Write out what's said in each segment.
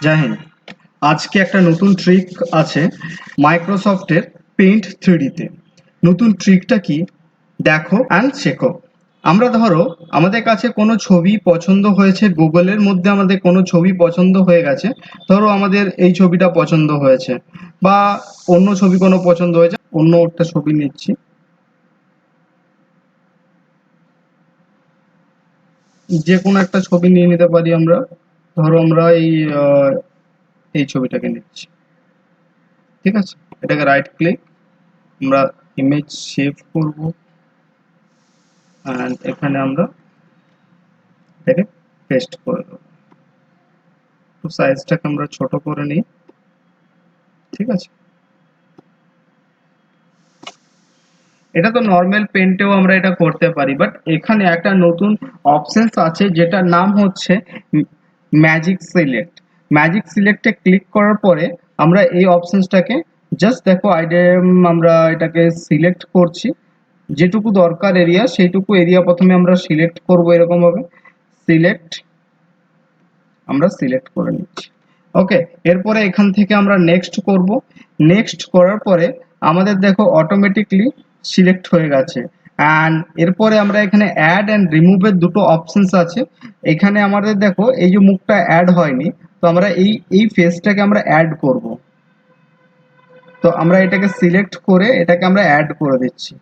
জয় হিন্দ। আজকে একটা নতুন ট্রিক আছে মাইক্রোসফটের পেইন্ট 3D-তে। নতুন ট্রিকটা কি দেখো অ্যান্ড শেখো। আমরা ধরো আমাদের কাছে কোনো ছবি পছন্দ হয়েছে, গুগলের মধ্যে আমাদের কোনো ছবি পছন্দ হয়ে গেছে। ধরো আমাদের এই ছবিটা পছন্দ হয়েছে বা অন্য ছবি কোনো পছন্দ হয়েছে, অন্য একটা ছবি নিচ্ছি। যে কোনো একটা ছবি নিয়ে নিতে পারি আমরা। ধরো আমরা এই ছবিটাকে নিচ্ছি, ঠিক আছে। এটাকে রাইট ক্লিক, আমরা ইমেজ সেভ করব অ্যান্ড এখানে আমরা এটাকে পেস্ট করে দেবো। তো সাইজটাকে আমরা ছোট করে নিই, ঠিক আছে। এটা তো নর্মাল পেন্টেও আমরা এটা করতে পারি, বাট এখানে একটা নতুন অপশনস আছে যেটার নাম হচ্ছে ম্যাজিক সিলেক্ট। ম্যাজিক সিলেক্টে ক্লিক করার পরে আমরা এই অপশনসটাকে জাস্ট দেখো আমরা এটাকে সিলেক্ট করছি। যেটুকু দরকার এরিয়া সেইটুকু এরিয়া প্রথমে আমরা সিলেক্ট করব, এরকম ভাবে সিলেক্ট আমরা সিলেক্ট করে নিচ্ছি। ওকে, এরপরে এখান থেকে আমরা নেক্সট করব। নেক্সট করার পরে আমাদের দেখো অটোমেটিকলি সিলেক্ট হয়ে গেছে। অ্যান্ড এরপরে আমরা এখানে অ্যাড অ্যান্ড রিমুভের দুটো অপশনস আছে। এখানে আমাদের দেখো এই যে মুখটা অ্যাড হয়নি, তো আমরা এই ফেসটাকে আমরা অ্যাড করব। তো আমরা এটাকে সিলেক্ট করে এটাকে আমরা অ্যাড করে দিচ্ছি।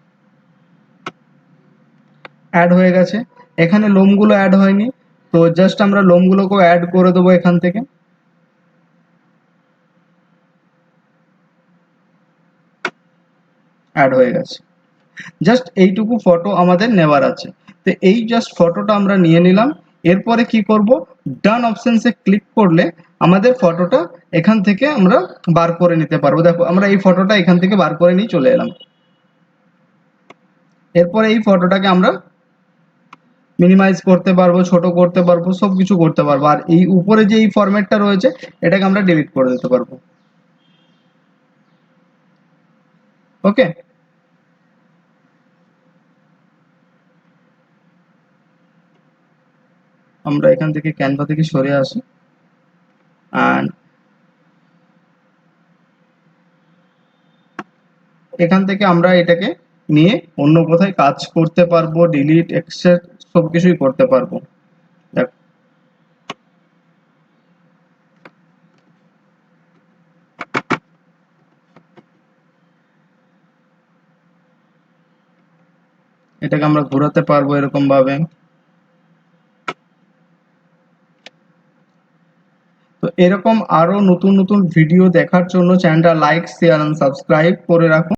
অ্যাড হয়ে গেছে। এখানে লোমগুলো অ্যাড হয়নি, তো জাস্ট আমরা লোমগুলোকেও অ্যাড করে দেবো এখান থেকে। অ্যাড হয়ে গেছে। জাস্ট এইটুকু ফটো আমাদের নেওয়ার আছে। তো এই জাস্ট ফটোটা আমরা নিয়ে নিলাম। এরপরে কি করব, ডান অপশনসে ক্লিক করলে আমাদের ফটোটা এখান থেকে আমরা বার করে নিতে পারবো। দেখো আমরা এই ফটোটা এখান থেকে বার করে নিয়ে চলে এলাম। এরপরে এই ফটোটাকে আমরা মিনিমাইজ করতে পারবো, ছোট করতে পারবো, সব কিছু করতে পারবো। আর এই উপরে যে এই ফরম্যাটটা রয়েছে এটাকে আমরা ডিলিট করে দিতে পারবো। ওকে, আমরা এখান থেকে ক্যানভা থেকে সরে আসি অ্যান্ড এখান থেকে আমরা এটাকে নিয়ে অন্য কোথায় কাজ করতে পারবো, ডিলিট এক্সেট সবকিছুই করতে পারবো। দেখো এটাকে আমরা ঘোরাতে পারবো এরকম ভাবে। তো এরকম আরো নতুন নতুন ভিডিও দেখার জন্য চ্যানেলটা লাইক, শেয়ার এন্ড সাবস্ক্রাইব করে রাখুন।